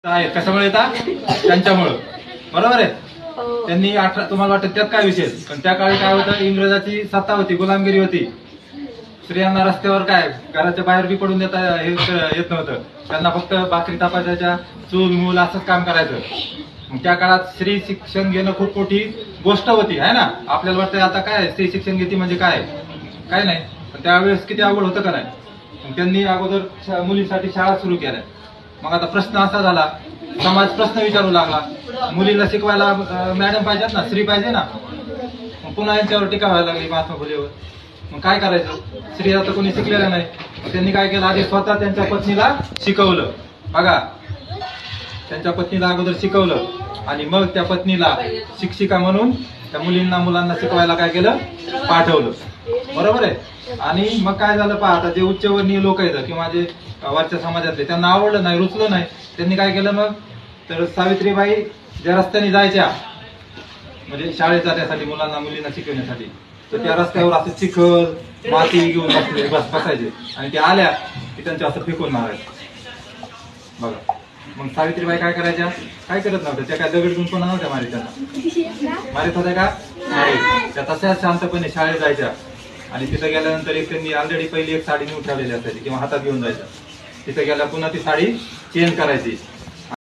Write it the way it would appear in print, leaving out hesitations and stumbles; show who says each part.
Speaker 1: आहेत कशामुळे येतात त्यांच्यामुळं बरोबर आहे. त्यांनी तुम्हाला वाटतं त्यात काय विषय, पण त्या काळी काय होतं, इंग्रजाची सत्ता होती, गुलामगिरी होती. स्त्रियांना रस्त्यावर काय घराच्या बाहेर बी पडून देता येत नव्हतं. त्यांना फक्त भाकरी तापायच्या, चूल मूल असंच काम करायचं. मग त्या काळात स्त्री शिक्षण घेणं खूप मोठी गोष्ट होती आहे ना. आपल्याला वाटतं आता काय स्त्री शिक्षण घेते म्हणजे काय नाही, पण त्यावेळेस किती अवघड होतं का नाही. मग त्यांनी अगोदर मुलींसाठी शाळा सुरू केल्या. मग आता प्रश्न असा झाला, समाज प्रश्न विचारू लागला, मुलीला शिकवायला मॅडम पाहिजेत ना, स्त्री पाहिजे ना. मग पुन्हा यांच्यावर टीका व्हायला लागली महात्मा फुलेवर. मग काय करायचं, स्त्रिया तर कोणी शिकलेलं नाही. मग त्यांनी काय केलं, आधी स्वतः त्यांच्या पत्नीला शिकवलं. बघा, त्यांच्या पत्नीला अगोदर शिकवलं आणि मग त्या पत्नीला शिक्षिका म्हणून त्या मुलांना शिकवायला काय केलं, पाठवलं. बरोबर आहे. आणि मग काय झालं पहा, आता जे उच्चवर्णीय लोक आहेत किंवा जे वरच्या समाजातले, त्यांना आवडलं नाही, रुचलं नाही. त्यांनी काय केलं मग, तर सावित्रीबाई ज्या रस्त्याने जायच्या म्हणजे शाळेत जाण्यासाठी, मुलींना शिकवण्यासाठी, तर त्या रस्त्यावर असं चिखल माती घेऊन बसायचे आणि ते आल्या की त्यांच्या असं फेकून मारायचं. बघा, मग सावित्रीबाई काय करायच्या, काय करत नव्हत्या त्या, काय दगड घेऊन कोणा नव्हत्या मारित, त्यांना मारित होत्या का नाही. त्या तशाच शांतपणे शाळेत जायच्या आणि तिथं गेल्यानंतर एक त्यांनी ऑलरेडी पहिली एक साडी नेऊन ठेवलेली असायची किंवा हातात घेऊन जायचं. तिथं गेल्या पुन्हा ती साडी चेंज करायची